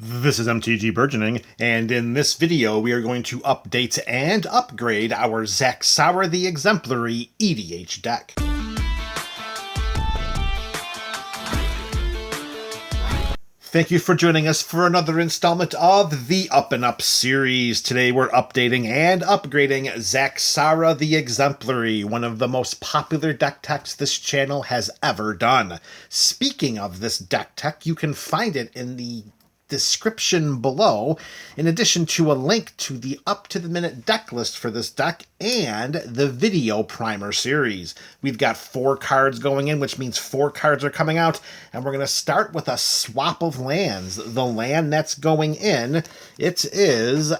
This is MTG Burgeoning, and in this video we are going to update and upgrade our Zaxara the Exemplary EDH deck. Thank you for joining us for another installment of the Up and Up series. Today we're updating and upgrading Zaxara the Exemplary, one of the most popular deck techs this channel has ever done. Speaking of this deck tech, you can find it in the description below, in addition to a link to the up-to-the-minute deck list for this deck and the video primer series. We've got 4 cards going in, which means 4 cards are coming out, and we're going to start with a swap of lands. The land that's going in, it is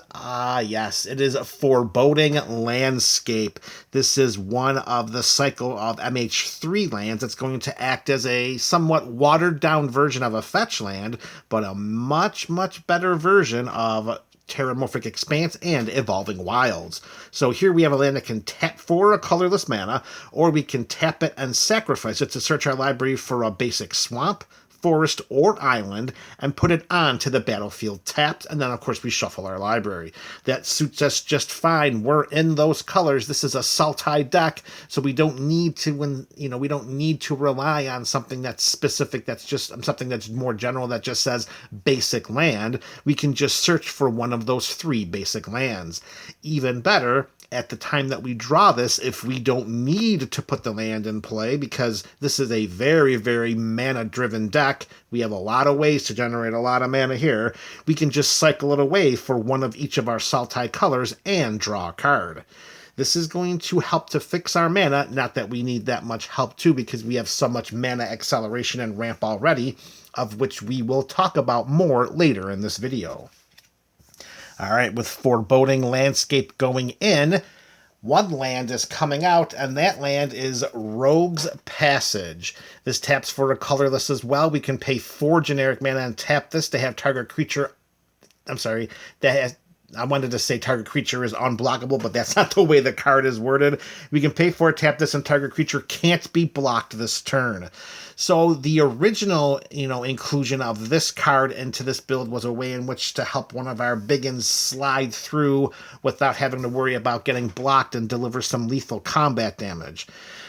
Foreboding Landscape. This is one of the cycle of MH3 lands that's going to act as a somewhat watered-down version of a fetch land, but a much better version of Terramorphic Expanse and Evolving Wilds. So here we have a land that can tap for a colorless mana, or we can tap it and sacrifice it to search our library for a basic swamp, forest, or island, and put it onto the battlefield tapped, and then of course we shuffle our library. That suits us just fine. We're in those colors. This is a Sultai deck, so we don't need to we don't need to rely on something that's specific, that's just something that's more general, that just says basic land. We can just search for one of those 3 basic lands. Even better, at the time that we draw this, if we don't need to put the land in play, because this is a very mana-driven deck, we have a lot of ways to generate a lot of mana here, we can just cycle it away for one of each of our Sultai colors and draw a card. This is going to help to fix our mana, not that we need that much help too, because we have so much mana acceleration and ramp already, of which we will talk about more later in this video. Alright, with Foreboding Landscape going in, one land is coming out, and that land is Rogue's Passage. This taps for a colorless as well. We can pay 4 generic mana and tap this to have target creature... I wanted to say target creature is unblockable, but that's not the way the card is worded. We can pay for it, tap this, and target creature can't be blocked this turn. So the original, inclusion of this card into this build was a way in which to help one of our biggins slide through without having to worry about getting blocked and deliver some lethal combat damage.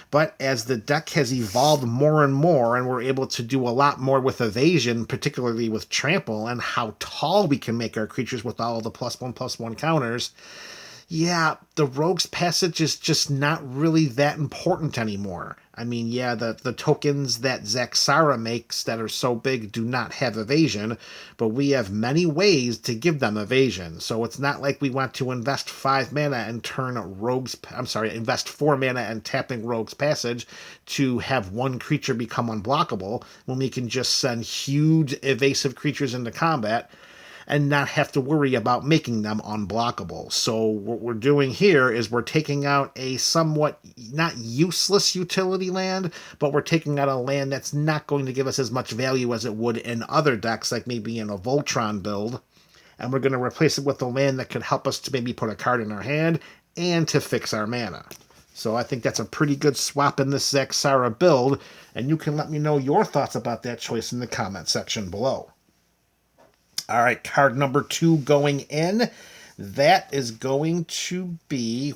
But as the deck has evolved more and more, and we're able to do a lot more with evasion, particularly with trample, and how tall we can make our creatures with all of the +1/+1 counters, yeah, the Rogue's Passage is just not really that important anymore. I mean, yeah, the tokens that Zaxara makes that are so big do not have evasion, but we have many ways to give them evasion. So it's not like we want to invest 5 mana and invest 4 mana and tapping Rogue's Passage to have one creature become unblockable, when we can just send huge evasive creatures into combat and not have to worry about making them unblockable. So what we're doing here is we're taking out a somewhat not useless utility land, but we're taking out a land that's not going to give us as much value as it would in other decks, like maybe in a Voltron build, and we're going to replace it with a land that could help us to maybe put a card in our hand and to fix our mana. So I think that's a pretty good swap in this Zaxara build, and you can let me know your thoughts about that choice in the comment section below. All right, card number 2 going in. That is going to be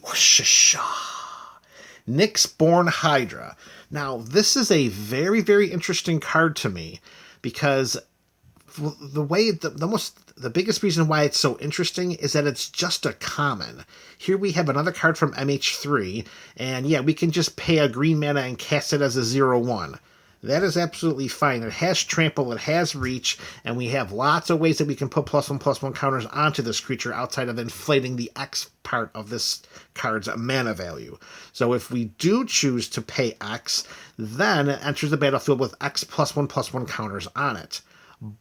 Nyxborn Hydra. Now, this is a very interesting card to me, because the biggest reason why it's so interesting is that it's just a common. Here we have another card from MH3, and yeah, we can just pay a green mana and cast it as a 0/1. That is absolutely fine. It has trample, it has reach, and we have lots of ways that we can put +1/+1 counters onto this creature outside of inflating the X part of this card's mana value. So if we do choose to pay X, then it enters the battlefield with X +1/+1 counters on it.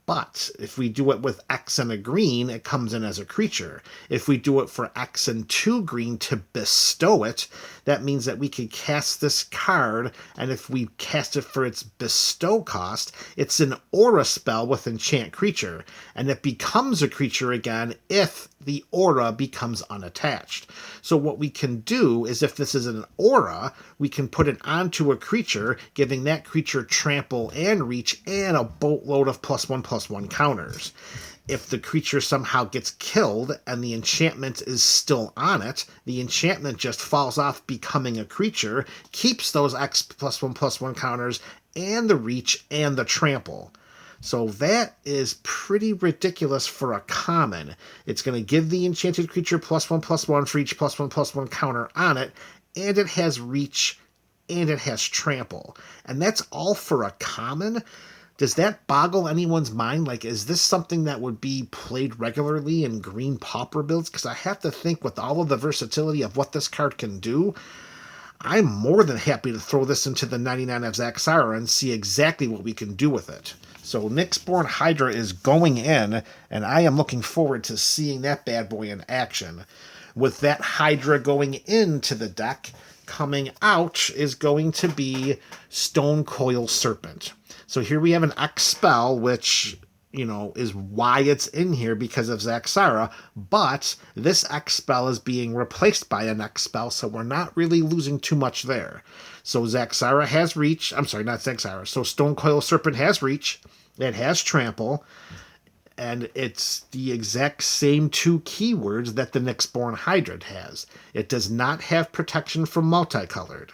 But if we do it with X and a green, it comes in as a creature. If we do it for X and 2 green to bestow it, that means that we can cast this card, and if we cast it for its bestow cost, it's an aura spell with enchant creature, and it becomes a creature again if the aura becomes unattached. So what we can do is, if this is an aura, we can put it onto a creature, giving that creature trample and reach and a boatload of +1/+1 counters. if the creature somehow gets killed and the enchantment is still on it, the enchantment just falls off becoming a creature, keeps those X+1/+1 counters, and the reach and the trample. So that is pretty ridiculous for a common. It's going to give the enchanted creature +1/+1 for each +1/+1 counter on it, and it has reach and it has trample. And that's all for a common. Does that boggle anyone's mind? Like, is this something that would be played regularly in green pauper builds? Because I have to think, with all of the versatility of what this card can do, I'm more than happy to throw this into the 99 of Zaxara and see exactly what we can do with it. So Nyxborn Hydra is going in, and I am looking forward to seeing that bad boy in action. With that Hydra going into the deck, coming out is going to be Stonecoil Serpent. So here we have an X spell, which, you know, is why it's in here because of Zaxara, but this X spell is being replaced by an X spell, so we're not really losing too much there. So Zaxara has reach. I'm sorry, not Zaxara. So Stonecoil Serpent has reach. It has trample. And it's the exact same two keywords that the Nyxborn Hydra has. It does not have protection from multicolored.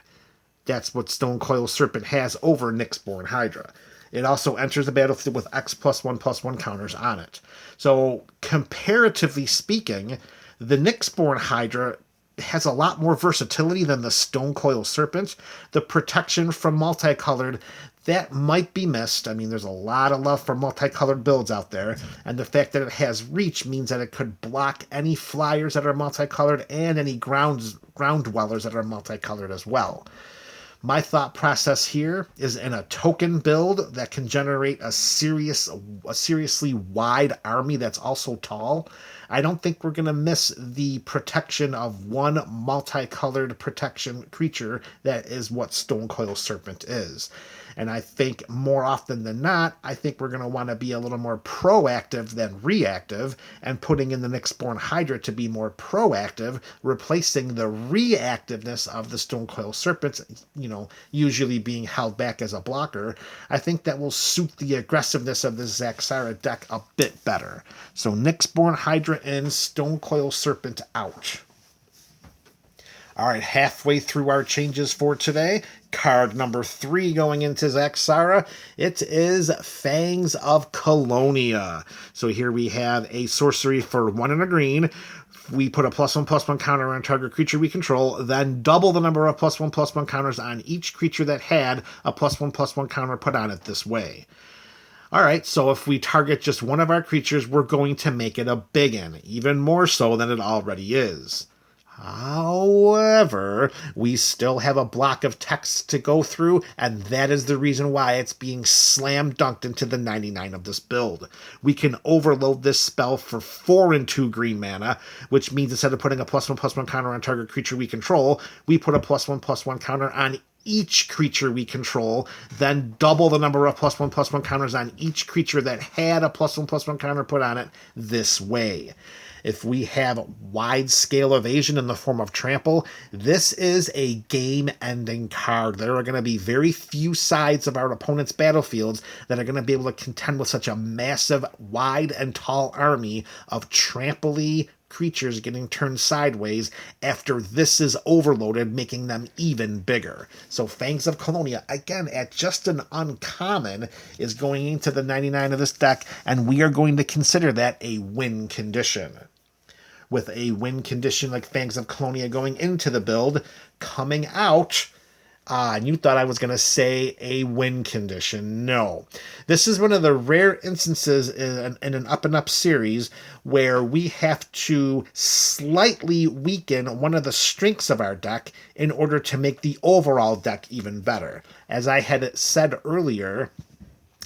That's what Stonecoil Serpent has over Nyxborn Hydra. It also enters the battlefield with X+1/+1 counters on it. So, comparatively speaking, the Nyxborn Hydra has a lot more versatility than the Stonecoil Serpent. The protection from multicolored, that might be missed. I mean, there's a lot of love for multicolored builds out there, and the fact that it has reach means that it could block any flyers that are multicolored and any ground dwellers that are multicolored as well. My thought process here is, in a token build that can generate a seriously wide army that's also tall, I don't think we're going to miss the protection of one multicolored protection creature that is what Stonecoil Serpent is. And I think more often than not, I think we're going to want to be a little more proactive than reactive, and putting in the Nyxborn Hydra to be more proactive, replacing the reactiveness of the Stonecoil Serpent, you know, usually being held back as a blocker. I think that will suit the aggressiveness of the Zaxara deck a bit better. So Nyxborn Hydra in, Stonecoil Serpent out. All right, halfway through our changes for today. Card number 3 going into Zaxara. It is Fangs of Colonia. So here we have a sorcery for 1 and a green. We put a +1/+1 counter on target creature we control, then double the number of +1/+1 counters on each creature that had a +1/+1 counter put on it this way. All right, so if we target just one of our creatures, we're going to make it a biggin, even more so than it already is. However, we still have a block of text to go through, and that is the reason why it's being slam dunked into the 99 of this build. We can overload this spell for 4 and 2 green mana, which means instead of putting a +1/+1 counter on target creature we control, we put a +1/+1 counter on each creature we control, then double the number of +1/+1 counters on each creature that had a +1/+1 counter put on it this way. If we have wide-scale evasion in the form of trample, this is a game-ending card. There are going to be very few sides of our opponent's battlefields that are going to be able to contend with such a massive, wide, and tall army of trample-y creatures getting turned sideways after this is overloaded, making them even bigger. So Fangs of Colonia, again, at just an uncommon, is going into the 99 of this deck, and we are going to consider that a win condition. With a win condition like Fangs of Colonia going into the build, coming out, and you thought I was going to say a win condition. No. This is one of the rare instances in an up-and-up series where we have to slightly weaken one of the strengths of our deck in order to make the overall deck even better. As I had said earlier,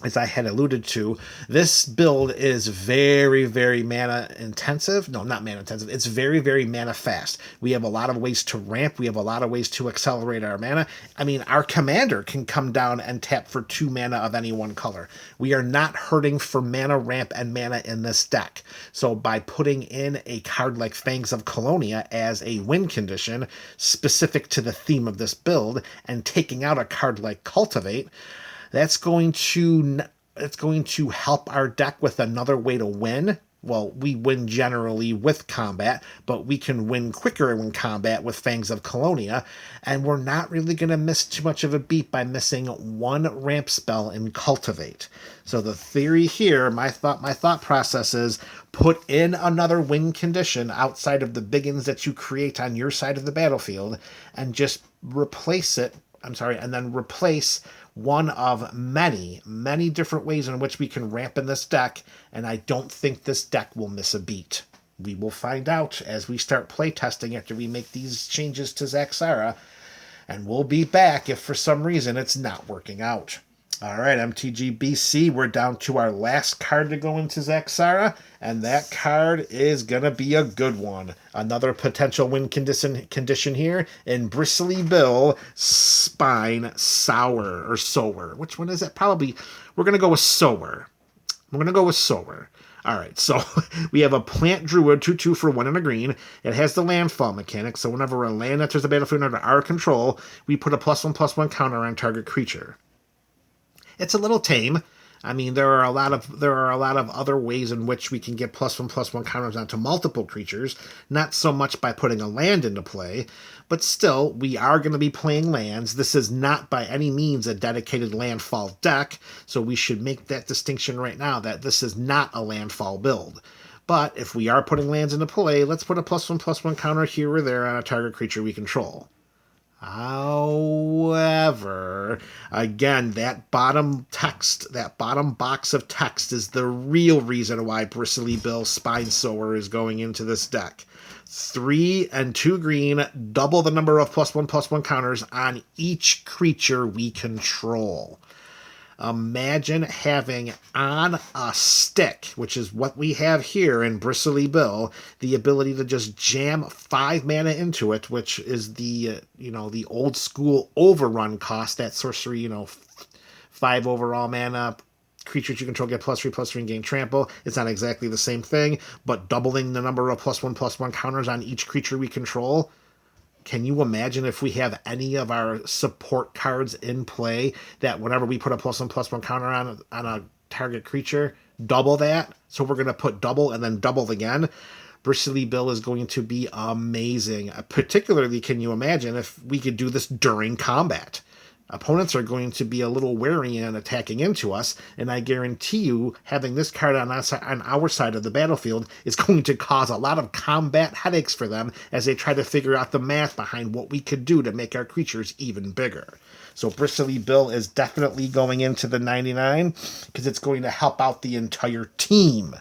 as I had alluded to, this build is very, very mana intensive. No, not mana intensive. It's very, very mana fast. We have a lot of ways to ramp. We have a lot of ways to accelerate our mana. I mean, our commander can come down and tap for 2 mana of any one color. We are not hurting for mana ramp and mana in this deck. So by putting in a card like Fangs of Colonia as a win condition specific to the theme of this build, and taking out a card like Cultivate, that's going to it's going to help our deck with another way to win. Well, we win generally with combat, but we can win quicker in combat with Fangs of Colonia, and we're not really going to miss too much of a beat by missing one ramp spell in Cultivate. So the theory here, my thought process is put in another win condition outside of the biggins that you create on your side of the battlefield, and just replace it. And then replace one of many, many different ways in which we can ramp in this deck, and I don't think this deck will miss a beat. We will find out as we start playtesting after we make these changes to Zaxara, and we'll be back if for some reason it's not working out. All right, MTG BC, we're down to our last card to go into Zaxara, and that card is going to be a good one. Another potential win condition here in Bristly Bill, Spine Sower, or Sower. Which one is it? Probably, we're going to go with Sower. All right, so we have a Plant Druid, 2/2 for 1 and a green. It has the landfall mechanic, so whenever a land enters the battlefield under our control, we put a +1/+1 counter on target creature. It's a little tame. I mean, there are a lot of other ways in which we can get +1/+1 counters onto multiple creatures. Not so much by putting a land into play, but still, we are going to be playing lands. This is not by any means a dedicated landfall deck, so we should make that distinction right now that this is not a landfall build. But if we are putting lands into play, let's put a +1/+1 counter here or there on a target creature we control. However, again, that bottom box of text is the real reason why Bristly Bill Spine Sower is going into this deck. 3 and 2 green, double the number of +1/+1 counters on each creature we control. Imagine having on a stick, which is what we have here in Bristly Bill, the ability to just jam 5 mana into it, which is the old school overrun cost, that sorcery, 5 overall mana, creatures you control get +3/+3 and gain trample. It's not exactly the same thing, but doubling the number of +1/+1 counters on each creature we control. Can you imagine if we have any of our support cards in play that whenever we put a +1/+1 counter on a target creature, double that? So we're going to put double and then double again. Bristly Bill is going to be amazing. Particularly, can you imagine if we could do this during combat? Opponents are going to be a little wary and attacking into us, and I guarantee you having this card on our side of the battlefield is going to cause a lot of combat headaches for them as they try to figure out the math behind what we could do to make our creatures even bigger. So Bristly Bill is definitely going into the 99 because it's going to help out the entire team.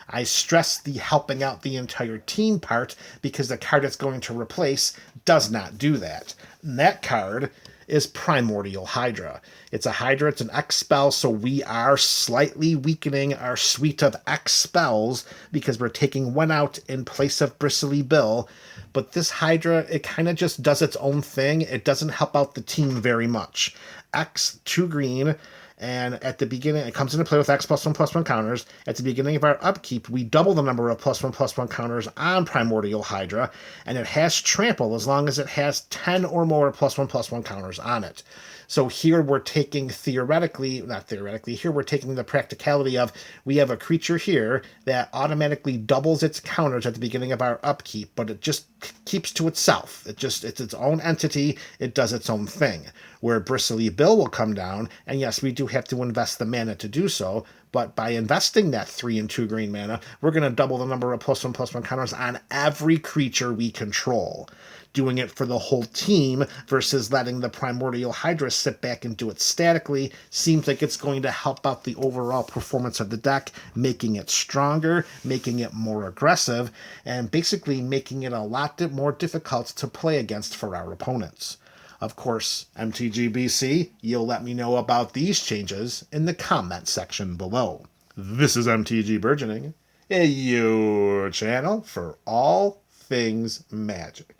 I stress the helping out the entire team part because the card it's going to replace does not do that. And that card is Primordial Hydra. It's a Hydra, it's an X spell, so we are slightly weakening our suite of X spells because we're taking one out in place of Bristly Bill. But this Hydra, it kind of just does its own thing. It doesn't help out the team very much. X, 2 green, and at the beginning, it comes into play with X +1/+1 counters. At the beginning of our upkeep, we double the number of +1/+1 counters on Primordial Hydra, and it has trample as long as it has 10 or more +1/+1 counters on it. So here we're taking here we're taking the practicality of we have a creature here that automatically doubles its counters at the beginning of our upkeep, but it just keeps to itself. It's its own entity. It does its own thing. Where Bristly Bill will come down, and yes, we do have to invest the mana to do so, but by investing that 3 and 2 green mana, we're going to double the number of +1/+1 counters on every creature we control. Doing it for the whole team versus letting the Primordial Hydra sit back and do it statically seems like it's going to help out the overall performance of the deck, making it stronger, making it more aggressive, and basically making it a lot more difficult to play against for our opponents. Of course, MTGBC, you'll let me know about these changes in the comment section below. This is MTG Burgeoning, your channel for all things Magic.